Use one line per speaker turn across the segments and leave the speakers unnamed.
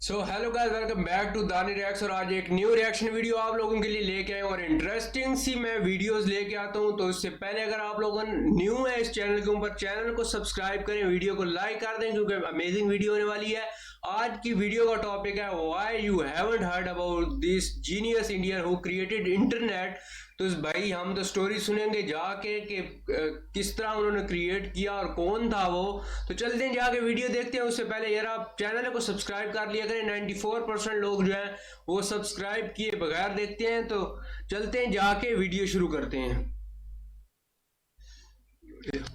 So hello guys, welcome back to Dani reacts. और आज एक न्यू रिएक्शन वीडियो आप लोगों के लिए लेके आए और इंटरेस्टिंग सी मैं वीडियोस लेके आता हूं। तो इससे पहले अगर आप लोग न्यू है इस चैनल के ऊपर, चैनल को सब्सक्राइब करें, वीडियो को लाइक कर दें क्योंकि अमेजिंग वीडियो होने वाली है। आज की वीडियो का टॉपिक है why you haven't heard about this genius Indian who created internet. तो भाई हम तो स्टोरी सुनेंगे जाके कि किस तरह उन्होंने क्रिएट किया और कौन था वो। तो चलते हैं जाके वीडियो देखते हैं। उससे पहले यार आप चैनल को सब्सक्राइब कर लिया करें। 94% लोग जो हैं वो सब्सक्राइब किए बगैर देखते हैं। तो चलते हैं जाके वीडियो शुरू करते हैं।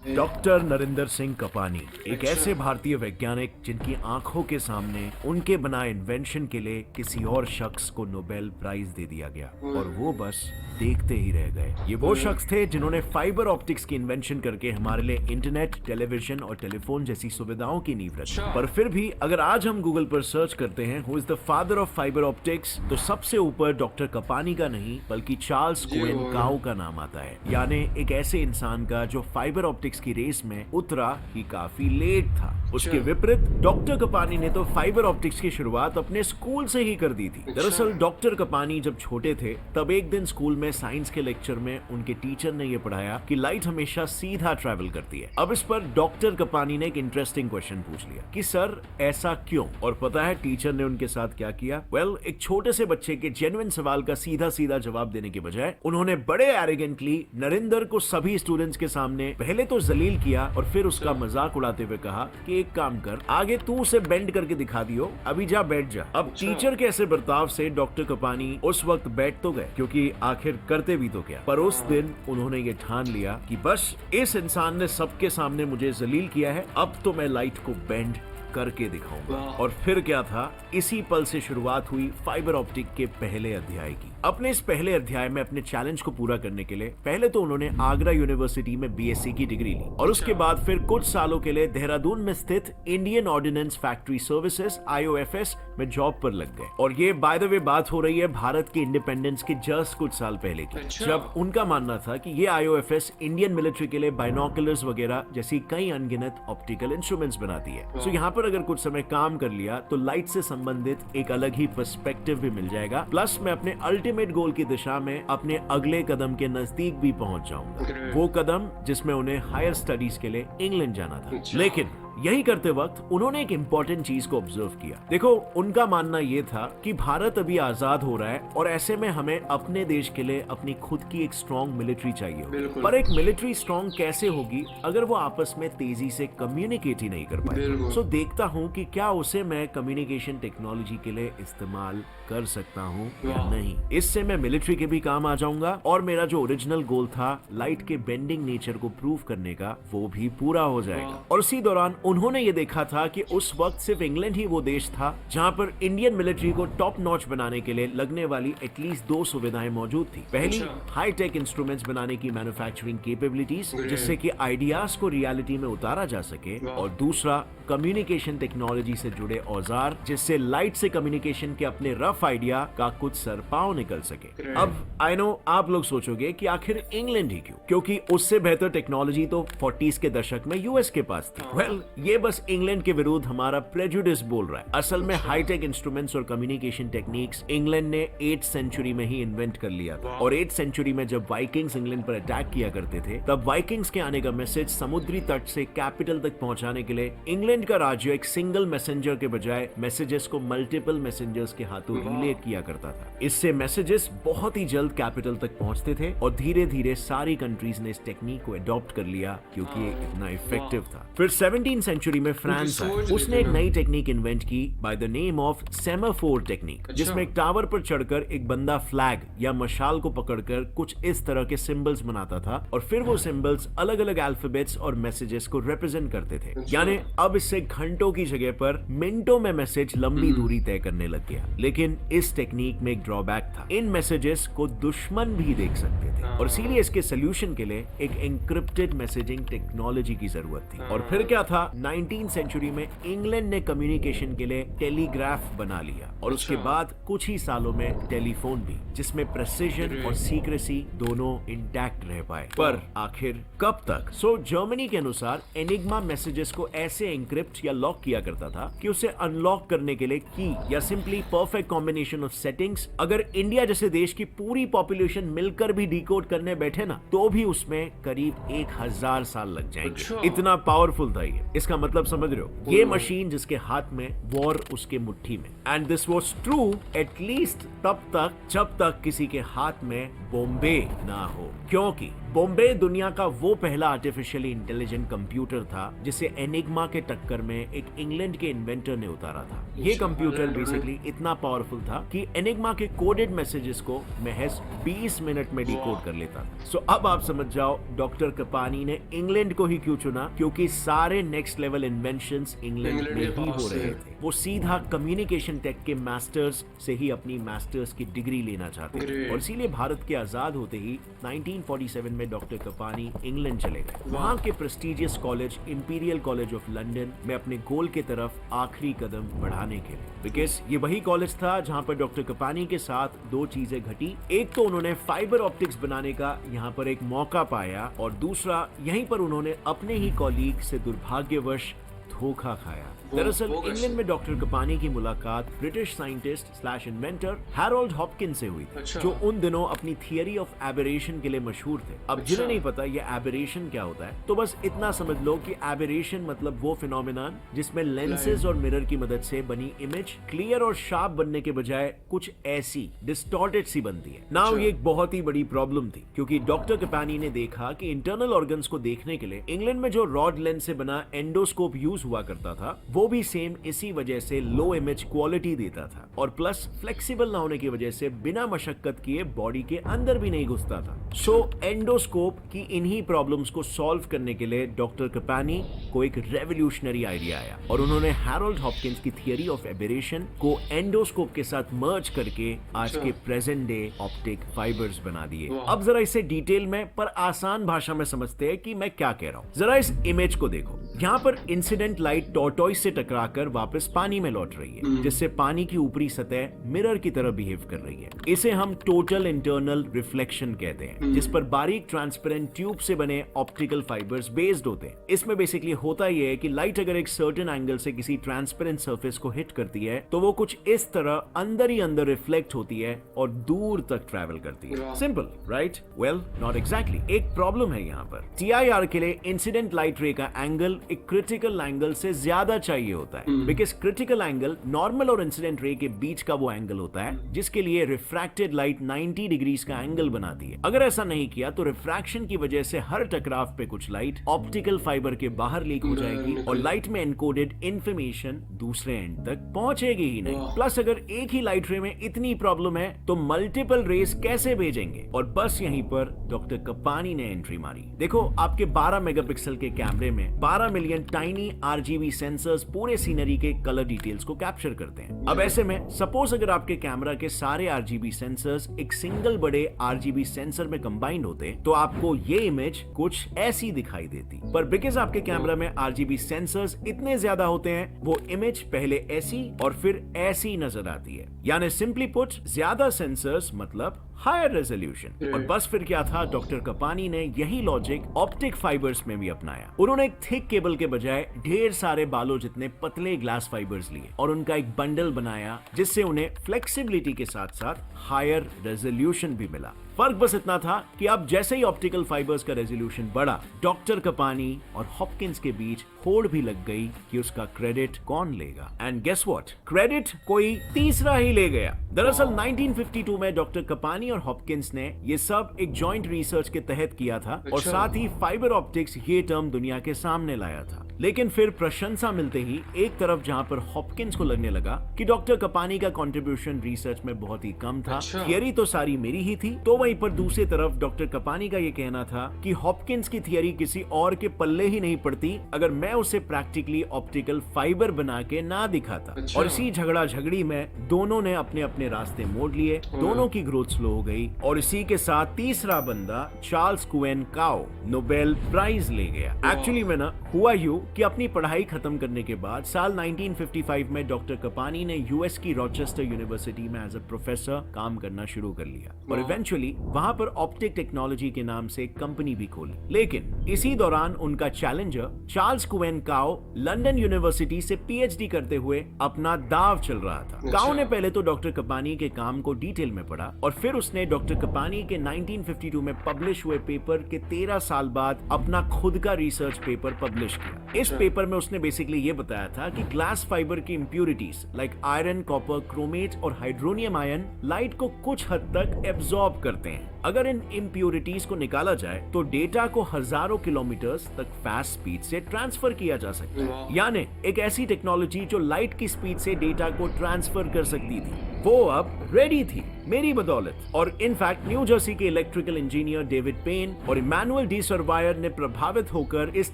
डॉक्टर नरेंद्र सिंह कपानी एक ऐसे भारतीय वैज्ञानिक जिनकी आंखों के सामने उनके बनाए इन्वेंशन के लिए किसी और शख्स को नोबेल प्राइज दे दिया गया और वो बस देखते ही रह गए। ये वो शख्स थे जिन्होंने फाइबर ऑप्टिक्स की इन्वेंशन करके हमारे लिए इंटरनेट, टेलीविजन और टेलीफोन जैसी सुविधाओं की नींव रखी। पर फिर भी अगर आज हम गूगल पर सर्च करते हैं who is the father of fibre optics, तो सबसे ऊपर डॉक्टर कपानी का नहीं बल्कि चार्ल्स कोहेन काउ का नाम आता है। यानी एक ऐसे इंसान का जो फाइबर ऑप्टिक्स की रेस में उतरा ही काफी लेट था। उसके विपरीत डॉक्टर कपानी ने तो फाइबर ऑप्टिक्स की शुरुआत अपने स्कूल से ही कर दी थी। दरअसल डॉक्टर कपानी जब छोटे थे तब एक दिन स्कूल में साइंस के लेक्चर में उनके टीचर ने यह पढ़ाया कि लाइट हमेशा सीधा ट्रैवल करती है। अब इस पर डॉक्टर कपानी ने एक इंटरेस्टिंग क्वेश्चन पूछ लिया कि सर ऐसा क्यों? और पता है टीचर ने उनके साथ क्या किया? एक छोटे से बच्चे के जेन्युइन सवाल का सीधा सीधा जवाब देने के बजाय उन्होंने बड़े एरोगेंटली नरेंद्र को सभी स्टूडेंट्स के सामने पहले तो जलील किया और फिर उसका मजाक उड़ाते हुए कहा कि एक काम कर, आगे तू उसे बेंड करके दिखा दियो, अभी जा बैठ जा। अब टीचर के ऐसे बर्ताव से डॉक्टर कपानी उस वक्त बैठ तो गए क्योंकि आखिर करते भी तो क्या। पर उस दिन उन्होंने ये ठान लिया कि बस इस इंसान ने सबके सामने मुझे जलील किया है, अब तो मैं लाइट को बेंड करके दिखाऊंगा। और फिर क्या था, इसी पल से शुरुआत हुई फाइबर ऑप्टिक के पहले अध्याय की। अपने इस पहले अध्याय में अपने चैलेंज को पूरा करने के लिए पहले तो उन्होंने आगरा यूनिवर्सिटी में बीएससी की डिग्री ली और उसके बाद फिर कुछ सालों के लिए देहरादून में स्थित Indian ordnance factory services IOFS में जॉब पर लग गए। और ये बाय द वे बात हो रही है भारत के इंडिपेंडेंस के जस्ट कुछ साल पहले की, जब उनका मानना था कि ये IOFS इंडियन मिलिट्री के लिए बाइनोकुलर्स वगैरह जैसी कई अनगिनत ऑप्टिकल इंस्ट्रूमेंट्स बनाती है। सो यहाँ पर अगर कुछ समय काम कर लिया तो लाइट से संबंधित एक अलग ही पर्सपेक्टिव भी मिल जाएगा। प्लस मैं अपने अल्टीमेट गोल की दिशा में अपने अगले कदम के नजदीक भी पहुंच जाऊंगा, वो कदम जिसमें उन्हें हायर स्टडीज के लिए इंग्लैंड जाना था। लेकिन यही करते वक्त उन्होंने एक इंपॉर्टेंट चीज को ऑब्जर्व किया। देखो, उनका मानना यह था कि भारत अभी आजाद हो रहा है और ऐसे में हमें अपने देश के लिए अपनी खुद की एक स्ट्रॉन्ग मिलिट्री चाहिए होगी। पर एक मिलिट्री स्ट्रॉन्ग कैसे होगी अगर वो आपस में तेजी से कम्युनिकेट ही नहीं कर पाए? सो देखता हूँ कि क्या उसे मैं कम्युनिकेशन टेक्नोलॉजी के लिए इस्तेमाल कर सकता हूँ या नहीं। इससे मैं मिलिट्री के भी काम आ जाऊंगा और मेरा जो ओरिजिनल गोल था लाइट के बेंडिंग नेचर को प्रूव करने का, वो भी पूरा हो जाएगा। और उसी दौरान उन्होंने ये देखा था कि उस वक्त सिर्फ इंग्लैंड ही वो देश था जहां पर इंडियन मिलिट्री को टॉप नॉच बनाने के लिए लगने वाली एटलीस्ट 2 सुविधाएं मौजूद थी। पहली, हाई टेक इंस्ट्रूमेंट्स बनाने की मैन्युफैक्चरिंग कैपेबिलिटीज जिससे कि आइडियाज को रियलिटी में उतारा जा सके, और दूसरा कम्युनिकेशन टेक्नोलॉजी से जुड़े औजार जिससे लाइट से कम्युनिकेशन के अपने रफ आइडिया का कुछ सरपाव निकल सके। अब आई नो आप लोग सोचोगे कि आखिर इंग्लैंड ही क्यों, क्योंकि उससे बेहतर टेक्नोलॉजी तो 40s के दशक में यूएस के पास थी। ये बस इंग्लैंड के विरुद्ध हमारा प्रेजुडिस बोल रहा है। असल में हाईटेक इंस्ट्रूमेंट्स और कम्युनिकेशन टेक्निक्स इंग्लैंड ने 8th सेंचुरी में ही इन्वेंट कर लिया था। और 8th सेंचुरी में जब वाइकिंग्स इंग्लैंड पर अटैक किया करते थे तब वाइकिंग्स के आने का मैसेज समुद्री तट से कैपिटल तक पहुंचाने के लिए इंग्लैंड का राज्य एक सिंगल मैसेंजर के बजाय मैसेजेस को मल्टीपल मैसेंजर्स के हाथों रिले किया करता था। इससे मैसेजेस बहुत ही जल्द कैपिटल तक पहुंचते थे और धीरे धीरे सारी कंट्रीज ने इस टेक्निक को अडॉप्ट कर लिया क्योंकि ये इतना इफेक्टिव था। फिर 17th सेंचुरी में फ्रांस उसने एक नई टेक्निक इन्वेंट की by the name of semaphore technique, जिसमें एक टावर पर चढ़कर एक बंदा फ्लैग या मशाल को पकड़कर कुछ इस तरह के सिंबल्स बनाता था और फिर वो सिंबल्स अलग अलग अल्फाबेट्स और मैसेजेस को रिप्रेजेंट करते थे। यानी अब इससे घंटों की जगह पर मिनटों में मैसेज लंबी दूरी तय करने लग गया। लेकिन इस टेक्निक में एक ड्रॉबैक था, इन मैसेजेस को दुश्मन भी देख सकते थे और इसीलिए इसके सोल्यूशन के लिए एक एन्क्रिप्टेड मैसेजिंग टेक्नोलॉजी की जरूरत थी। और फिर क्या था, 19th सेंचुरी में इंग्लैंड ने कम्युनिकेशन के लिए टेलीग्राफ बना लिया और उसके बाद कुछ ही सालों में टेलीफोन भी, जिसमें प्रेसिजन और सीक्रेसी दोनों इंटैक्ट रह पाए। पर आखिर कब तक? जर्मनी के अनुसार एनिग्मा मैसेजेस को ऐसे एन्क्रिप्ट या लॉक किया करता था कि उसे अनलॉक करने के लिए की या simply perfect combination of settings अगर इंडिया जैसे देश की पूरी पॉपुलेशन मिलकर भी डिकोड करने बैठे ना, तो भी उसमें करीब 1000 साल लग जाएंगे। इतना पावरफुल था ये। इसका मतलब समझ रहे हो? ये मशीन जिसके हाथ में, वॉर उसके मुट्ठी में। And this was true at least तब तक जब तक किसी के हाथ में बॉम्बे ना हो, क्योंकि बॉम्बे दुनिया का वो पहला आर्टिफिशियली इंटेलिजेंट कंप्यूटर था जिसे एनिग्मा के टक्कर में एक इंग्लैंड के इन्वेंटर ने उतारा था। ये कंप्यूटर बेसिकली इतना पावरफुल था कि एनिग्मा के कोडेड मैसेजेस को महज 20 मिनट में डिकोड कर लेता था। सो अब आप समझ जाओ डॉक्टर कपानी ने इंग्लैंड को ही क्यों चुना, क्योंकि सारे नेक्स्ट लेवल इन्वेंशंस इंग्लैंड में ही हो रहे थे। वो सीधा कम्युनिकेशन टेक के मास्टर्स से ही अपनी मास्टर्स की डिग्री लेना चाहते थे और इसीलिए भारत के आजाद होते ही 1947 में डॉक्टर कपानी इंग्लैंड चले गए। वहां के prestigious college imperial college of London में अपने गोल के तरफ आखिरी कदम बढ़ाने के लिए, बिकॉज ये वही कॉलेज था जहां पर डॉक्टर कपानी के साथ दो चीजें घटी। एक तो उन्होंने फाइबर ऑप्टिक्स बनाने का यहाँ पर एक मौका पाया और दूसरा यहीं पर उन्होंने अपने ही कॉलीग से दुर्भाग्यवश धोखा खाया। दरअसल इंग्लैंड में डॉक्टर कपानी की मुलाकात British scientist slash inventor Harold Hopkins से हुई थी, जो उन दिनों अपनी थियरी ऑफ एबरेशन के लिए मशहूर थे। अब जिन्हें नहीं पता ये एबरेशन क्या होता है, तो बस इतना समझ लो कि एबरेशन मतलब वो फिनोमेनन जिसमें लेंसेज और मिरर की मदद से बनी इमेज क्लियर और शार्प बनने के बजाय कुछ ऐसी डिस्टॉर्टेड सी बनती है। नाउ ये एक बहुत ही बड़ी प्रॉब्लम थी, क्योंकि डॉक्टर कपानी ने देखा कि इंटरनल ऑर्गन्स को देखने के लिए इंग्लैंड में जो रॉड लेंस से बना एंडोस्कोप यूज हुआ करता था, वो भी सेम इसी वजह से लो इमेज क्वालिटी देता था और प्लस फ्लेक्सिबल ना होने की वजह से बिना मशक्कत किए बॉडी के अंदर भी नहीं घुसता था। सो एंडोस्कोप की इन्हीं प्रॉब्लम्स को सॉल्व करने के लिए डॉक्टर कपानी को एक रेवोल्यूशनरी आइडिया आया और उन्होंने हैरोल्ड हॉपकिंस की थियरी ऑफ एबरेशन को एंडोस्कोप के साथ मर्ज करके आज के प्रेजेंट डे ऑप्टिक फाइबर्स बना दिए। अब जरा इसे डिटेल में पर आसान भाषा में समझते हैं कि मैं क्या कह रहा हूँ। जरा इस इमेज को देखो। यहाँ पर इंसिडेंट लाइट टॉर्टोइस से टकराकर वापस पानी में लौट रही है, जिससे पानी की ऊपरी सतह मिरर की तरह बिहेव कर रही है। इसे हम टोटल इंटरनल रिफ्लेक्शन कहते हैं, जिस पर बारीक ट्रांसपेरेंट ट्यूब से बने ऑप्टिकल फाइबर्स बेस्ड होते हैं। इसमें बेसिकली होता यह है कि लाइट अगर एक सर्टेन एंगल से किसी ट्रांसपेरेंट सरफेस को हिट करती है तो वो कुछ इस तरह अंदर ही अंदर रिफ्लेक्ट होती है और दूर तक ट्रैवल करती है। Simple, right? Well, not exactly. एक प्रॉब्लम है यहाँ पर। TIR के लिए इंसिडेंट लाइट रे का एंगल एक क्रिटिकल एंगल से ज्यादा चाहिए होता है, बिकॉज क्रिटिकल एंगल नॉर्मल और इंसिडेंट रे के बीच का वो एंगल होता है जिसके लिए रिफ्रैक्टेड लाइट 90 डिग्रीज का एंगल बनाती है। अगर ऐसा नहीं किया तो रिफ्रैक्शन की वजह से हर टकराव पे कुछ लाइट ऑप्टिकल फाइबर के बाहर लीक हो जाएगी और लाइट में एनकोडेड इंफॉर्मेशन दूसरे एंड तक पहुंचेगी ही नहीं। प्लस अगर एक ही लाइट रे में इतनी प्रॉब्लम है तो मल्टीपल रेस कैसे भेजेंगे? और बस यहीं पर डॉक्टर कपानी ने एंट्री मारी। देखो, आपके 12 मेगापिक्सल के कैमरे में 12 मिलियन टाइनी RGB सेंसर्स पूरे सीनरी के कलर डिटेल्स को कैप्चर करते हैं। अब ऐसे में सपोज अगर आपके कैमरा के सारे RGB सेंसर्स एक सिंगल बड़े RGB सेंसर में कंबाइंड होते तो आपको ये इमेज कुछ ऐसी दिखाई देती, पर बिकॉज आपके कैमरा में RGB सेंसर्स इतने ज्यादा होते हैं वो इमेज पहले ऐसी और फिर ऐसी नजर आती है। यानी सिंपली पुट, ज्यादा सेंसर्स मतलब हायर रेजोल्यूशन। और बस फिर क्या था, डॉक्टर कपानी ने यही लॉजिक ऑप्टिक फाइबर्स में भी अपनाया। उन्होंने एक थिक केबल के बजाय ढेर सारे बालों जितने पतले ग्लास फाइबर्स लिए और उनका एक बंडल बनाया जिससे उन्हें फ्लेक्सिबिलिटी के साथ साथ हायर रेजोल्यूशन भी मिला। फर्क बस इतना था कि अब जैसे ही ऑप्टिकल फाइबर्स का रेजोल्यूशन बढ़ा, डॉक्टर कपानी और हॉपकिंस के बीच होड़ भी लग गई कि उसका क्रेडिट कौन लेगा। एंड गेस व्हाट, क्रेडिट कोई तीसरा ही ले गया। दरअसल 1952 में डॉक्टर कपानी और हॉपकिंस ने ये सब एक जॉइंट रिसर्च के तहत किया था और साथ ही फाइबर ऑप्टिक्स ये टर्म दुनिया के सामने लाया था। लेकिन फिर प्रशंसा मिलते ही एक तरफ जहां पर हॉपकिंस को लगने लगा कि डॉक्टर कपानी का कंट्रीब्यूशन रिसर्च में बहुत ही कम था, थियरी तो सारी मेरी ही थी, तो वहीं पर दूसरी तरफ डॉक्टर कपानी का ये कहना था कि हॉपकिंस की थियरी किसी और के पल्ले ही नहीं पड़ती अगर मैं उसे प्रैक्टिकली ऑप्टिकल फाइबर बना के ना दिखाता। और इसी झगड़ा झगड़ी में दोनों ने अपने अपने रास्ते मोड़ लिए, दोनों की ग्रोथ स्लो हो गई और इसी के साथ तीसरा बंदा चार्ल्स कुएन काओ नोबेल प्राइज ले गया। एक्चुअली में ना हुआ यूं कि अपनी पढ़ाई खत्म करने के बाद साल 1955 में डॉक्टर कपानी ने यूएस की रॉचेस्टर यूनिवर्सिटी में एज अ प्रोफेसर काम करना शुरू कर लिया और इवेंचुअली वहां पर ऑप्टिक टेक्नोलॉजी के नाम से एक कंपनी भी खोली। लेकिन इसी दौरान उनका चैलेंजर चार्ल्स कुवेन काओ लंदन यूनिवर्सिटी से पीएचडी करते हुए अपना दाव चल रहा था। काओ ने पहले तो डॉक्टर कपानी के काम को डिटेल में पढ़ा और फिर उसने डॉक्टर कपानी के 1952 में पब्लिश हुए पेपर के 13 साल बाद अपना खुद का रिसर्च पेपर पब्लिश किया। इस पेपर में उसने बेसिकली ये बताया था कि ग्लास फाइबर की impurities like iron, copper, chromate और हाइड्रोनियम आयन लाइट को कुछ हद तक एब्जॉर्ब करते हैं। अगर इन इम्प्यूरिटीज को निकाला जाए तो डेटा को हजारों किलोमीटर्स तक फास्ट स्पीड से ट्रांसफर किया जा सकता है, यानी एक ऐसी टेक्नोलॉजी जो लाइट की स्पीड से डेटा को ट्रांसफर कर सकती थी, वो अब रेडी थी मेरी बदौलत। और इनफैक्ट न्यू जर्सी के इलेक्ट्रिकल इंजीनियर डेविड पेन और इमैनुअल डी सर्वायर ने प्रभावित होकर इस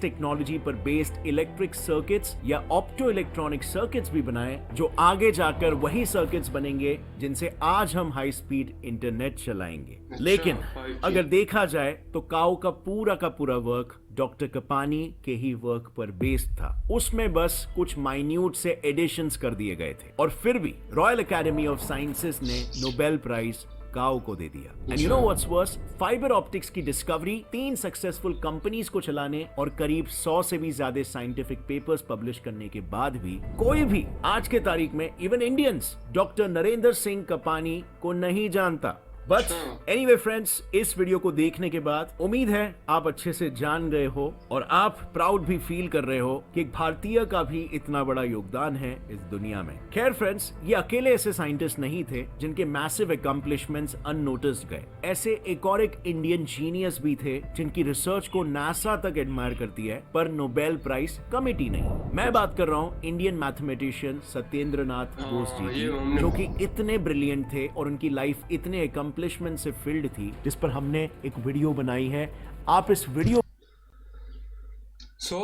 टेक्नोलॉजी पर बेस्ड इलेक्ट्रिक सर्किट्स या ऑप्टो इलेक्ट्रॉनिक सर्किट्स भी बनाए, जो आगे जाकर वही सर्किट्स बनेंगे जिनसे आज हम हाई स्पीड इंटरनेट चलाएंगे। लेकिन अगर देखा जाए तो काओ का पूरा वर्क डॉक्टर कपानी के ही वर्क पर बेस्ड था। उसमें बस कुछ माइन्यूट से एडिशंस कर दिए गए थे और फिर भी रॉयल एकेडमी ऑफ साइंसेस ने नोबेल प्राइज काओ को दे दिया। And you know what's worse, fiber optics की डिस्कवरी, 3 सक्सेसफुल कंपनीज को चलाने और करीब 100 से भी ज्यादा साइंटिफिक पेपर्स पब्लिश करने के बाद भी कोई भी आज के तारीख में even Indians doctor Narendra Singh Kapany को नहीं जानता। बट एनीवे फ्रेंड्स, इस वीडियो को देखने के बाद उम्मीद है आप अच्छे से जान गए हो और आप प्राउड भी फील कर रहे हो कि एक भारतीय का भी इतना बड़ा योगदान है इस दुनिया में। खैर फ्रेंड्स, ये अकेले ऐसे साइंटिस्ट नहीं थे जिनके मैसिव अकम्प्लिशमेंट्स अननोटिस्ड गए। ऐसे एक और एक इंडियन जीनियस भी थे जिनकी रिसर्च को नासा तक एडमायर करती है, पर नोबेल प्राइज कमेटी नहीं। मैं बात कर रहा हूँ इंडियन मैथमेटिशियन सत्येंद्र नाथ बोस जी की, जो कि इतने ब्रिलियंट थे और उनकी लाइफ इतने अकम्प्लिशमेंट से फील्ड थी, जिस पर हमने एक वीडियो बनाई है। आप इस वीडियो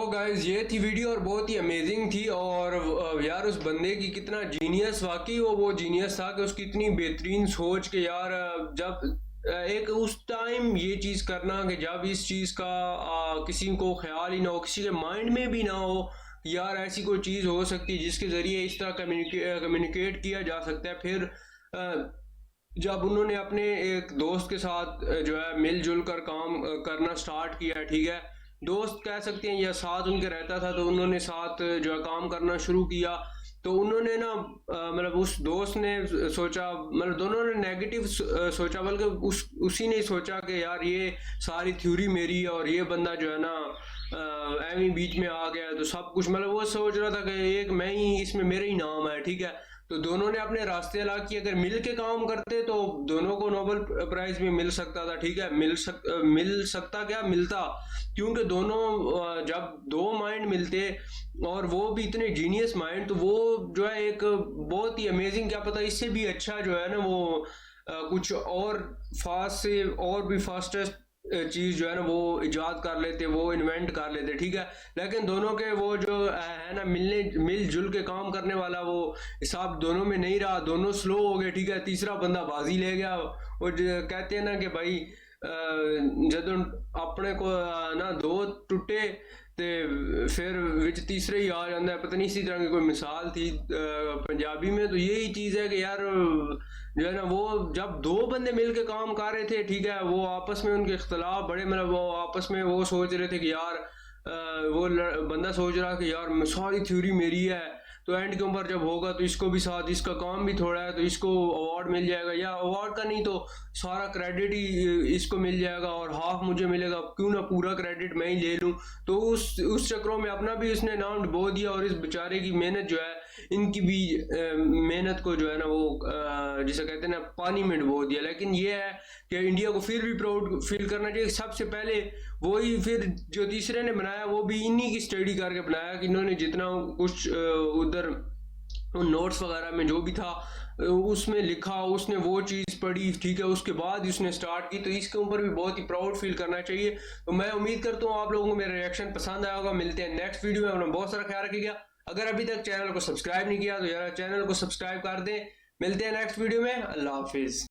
गाइज, ये थी वीडियो और बहुत ही अमेजिंग थी। और यार उस बंदे की कितना जीनियस, वाकई वो जीनियस था कि उसकी इतनी बेहतरीन सोच के यार जब एक उस टाइम ये चीज़ करना कि जब इस चीज़ का किसी को ख्याल ही ना हो, किसी के माइंड में भी ना हो यार ऐसी कोई चीज़ हो सकती है जिसके ज़रिए इस तरह कम्युनिकेट किया जा सकता है। फिर जब उन्होंने अपने एक दोस्त के साथ जो है मिलजुल कर काम करना स्टार्ट किया, ठीक है, दोस्त कह सकते हैं या साथ उनके रहता था, तो उन्होंने साथ जो है काम करना शुरू किया। तो उन्होंने ना मतलब उस दोस्त ने सोचा, मतलब दोनों ने नेगेटिव सोचा, बल्कि उसी ने सोचा कि यार ये सारी थ्योरी मेरी है और ये बंदा जो है ना एवं बीच में आ गया तो सब कुछ, मतलब वो सोच रहा था कि एक मैं ही इसमें मेरा ही नाम है, ठीक है। तो दोनों ने अपने रास्ते अलग किए। अगर मिल के काम करते तो दोनों को नोबेल प्राइज भी मिल सकता था, ठीक है। मिल सकता क्या, मिलता, क्योंकि दोनों जब 2 माइंड मिलते और वो भी इतने जीनियस माइंड, तो वो जो है एक बहुत ही अमेजिंग, क्या पता इससे भी अच्छा जो है ना वो कुछ और फास्ट से और भी फास्टेस्ट चीज़ जो है ना वो इजाद कर लेते, वो इन्वेंट कर लेते, ठीक है। लेकिन दोनों के वो जो है ना मिलजुल के काम करने वाला वो हिसाब दोनों में नहीं रहा, दोनों स्लो हो गए, ठीक है। तीसरा बंदा बाजी ले गया। वो कहते हैं ना कि भाई जदों अपने को ना 2 टुटे ते फिर विच तीसरे ही आ जाता है, पता नहीं इसी तरह की कोई मिसाल थी पंजाबी में। तो यही चीज़ है कि यार जो है ना वो जब 2 बंदे मिल के काम कर रहे थे, ठीक है, वो आपस में उनके इख्तलाफ बड़े, मतलब वो आपस में वो सोच रहे थे कि यार वो बंदा सोच रहा कि यार सारी थ्योरी मेरी है, तो एंड के ऊपर जब होगा तो इसको भी साथ, इसका काम भी थोड़ा है तो इसको अवार्ड मिल जाएगा, या अवार्ड का नहीं तो सारा क्रेडिट ही इसको मिल जाएगा और हाफ मुझे मिलेगा, क्यों ना पूरा क्रेडिट मैं ही ले लूँ। तो उस चक्रों में अपना भी उसने नाम डुबो दिया और इस बेचारे की मेहनत जो है, इनकी भी मेहनत को जो है ना वो जिसे कहते हैं ना पानी में डुबो दिया। लेकिन ये है कि इंडिया को फिर भी प्राउड फील करना चाहिए। सबसे पहले वही, फिर जो तीसरे ने बनाया वो भी इन्हीं की स्टडी करके बनाया कि इन्होंने जितना कुछ उधर नोट्स वगैरह में जो भी था उसमें लिखा, उसने वो चीज़ पढ़ी, ठीक है, उसके बाद उसने स्टार्ट की। तो इसके ऊपर भी बहुत ही प्राउड फील करना चाहिए। तो मैं उम्मीद करता हूँ आप लोगों को मेरा रिएक्शन पसंद आया होगा। मिलते हैं नेक्स्ट वीडियो में। अपना बहुत सारा ख्याल रखिएगा। अगर अभी तक चैनल को सब्सक्राइब नहीं किया तो यार चैनल को सब्सक्राइब कर दें। मिलते हैं नेक्स्ट वीडियो में। अल्लाह हाफिज़।